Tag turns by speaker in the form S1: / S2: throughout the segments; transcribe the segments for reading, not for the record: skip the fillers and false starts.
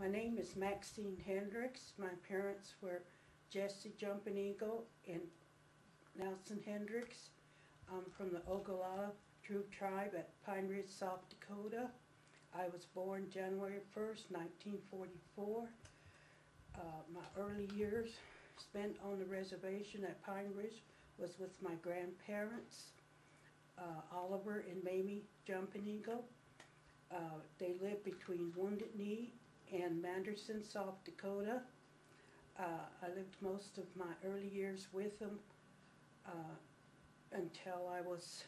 S1: My name is Maxine Hendricks. My parents were Jesse Jumping Eagle and Nelson Hendricks. I'm from the Ogallala Troop Tribe at Pine Ridge, South Dakota. I was born January 1st, 1944. My early years spent on the reservation at Pine Ridge was with my grandparents, Oliver and Mamie Jumping Eagle. They lived between Wounded Knee and Manderson, South Dakota. I lived most of my early years with them until I was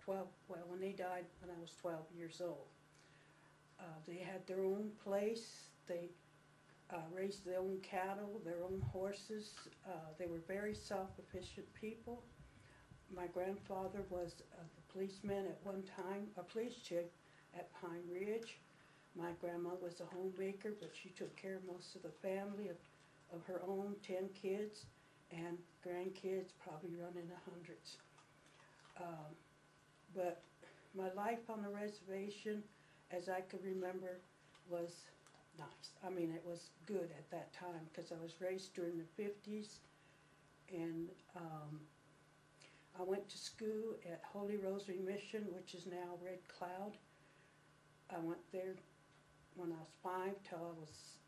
S1: 12, well, when they died when I was 12 years old. They had their own place. They raised their own cattle, their own horses. They were very self-sufficient people. My grandfather was a policeman at one time, a police chief at Pine Ridge. My grandma was a homemaker, but she took care of most of the family of her own 10 kids and grandkids, probably running the hundreds. But my life on the reservation, as I could remember, was nice. I mean, it was good at that time because I was raised during the 50s, and I went to school at Holy Rosary Mission, which is now Red Cloud. I went there when I was 5 till I was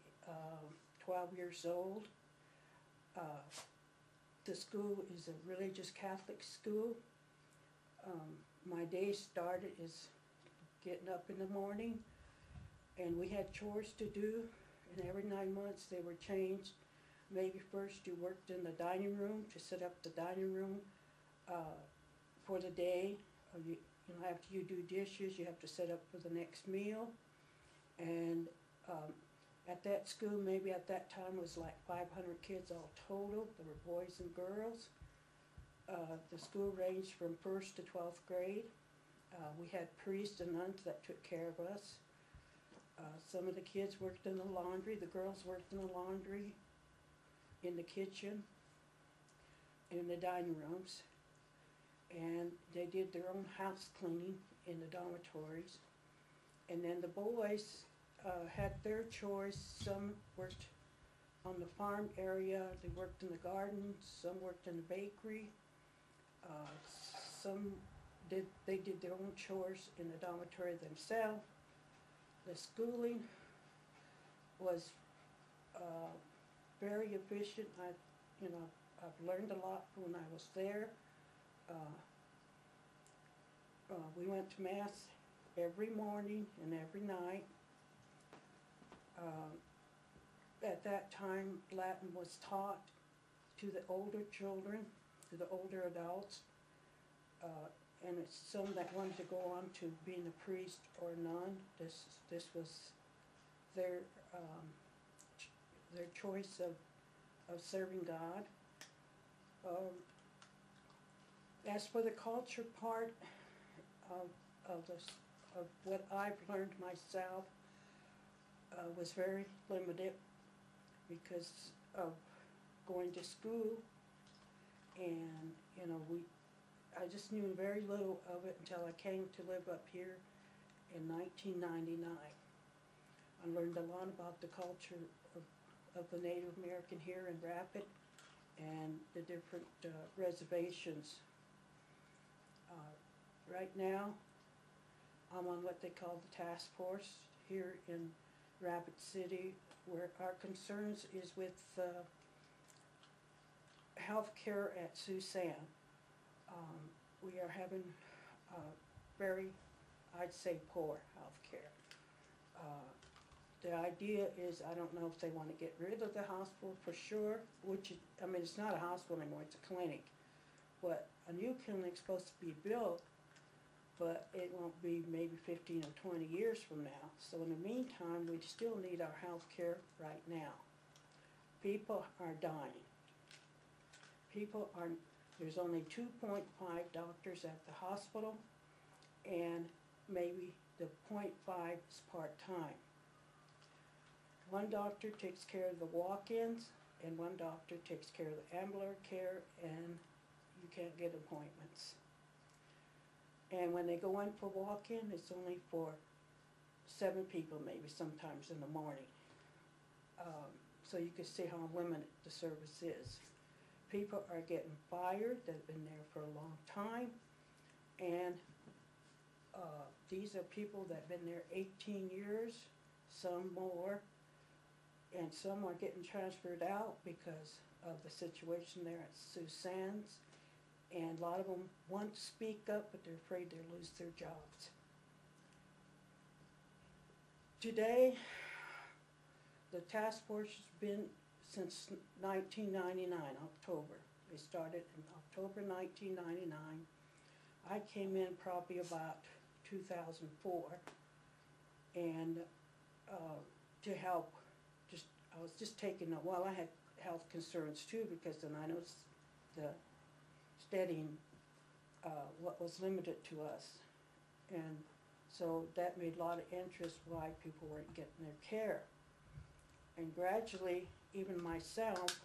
S1: 12 years old. The school is a religious Catholic school. My day started is getting up in the morning, and we had chores to do, and every 9 months they were changed. Maybe first you worked in the dining room to set up the dining room for the day. After you do dishes, you have to set up for the next meal. And at that school, maybe at that time, was like 500 kids all total. There were boys and girls. The school ranged from 1st to 12th grade. We had priests and nuns that took care of us. Some of the kids worked in the laundry. The girls worked in the laundry, in the kitchen, in the dining rooms. And they did their own house cleaning in the dormitories. And then the boys had their choice. Some worked on the farm area, they worked in the garden, some worked in the bakery, they did their own chores in the dormitory themselves. The schooling was very efficient. I've learned a lot when I was there. We went to Mass every morning and every night. At that time, Latin was taught to the older children, to the older adults, and it's some that wanted to go on to being a priest or a nun. This was their choice of serving God. As for the culture part of what I've learned myself, was very limited because of going to school, and I just knew very little of it until I came to live up here in 1999. I learned a lot about the culture of the Native American here in Rapid and the different reservations. Right now, I'm on what they call the task force here in Rapid City, where our concerns is with health care at Susan. We are having very, I'd say, poor health care. The idea is, I don't know if they want to get rid of the hospital for sure, it's not a hospital anymore, it's a clinic. But a new clinic's supposed to be built, but it won't be maybe 15 or 20 years from now. So in the meantime, we still need our health care right now. People are dying. There's only 2.5 doctors at the hospital, and maybe the 0.5 is part-time. One doctor takes care of the walk-ins, and one doctor takes care of the ambulatory care, and you can't get appointments. And when they go in for walk-in, it's only for 7 people maybe sometimes in the morning. so you can see how limited the service is. People are getting fired that have been there for a long time, and these are people that have been there 18 years, some more, and some are getting transferred out because of the situation there at Susan's, and a lot of them want to speak up, but they're afraid they'll lose their jobs. Today, the task force has been since 1999, October. They started in October 1999. I came in probably about 2004, and to help, I was just taking, well, I had health concerns too, because then I noticed the studying what was limited to us, and so that made a lot of interest why people weren't getting their care. And gradually, even myself,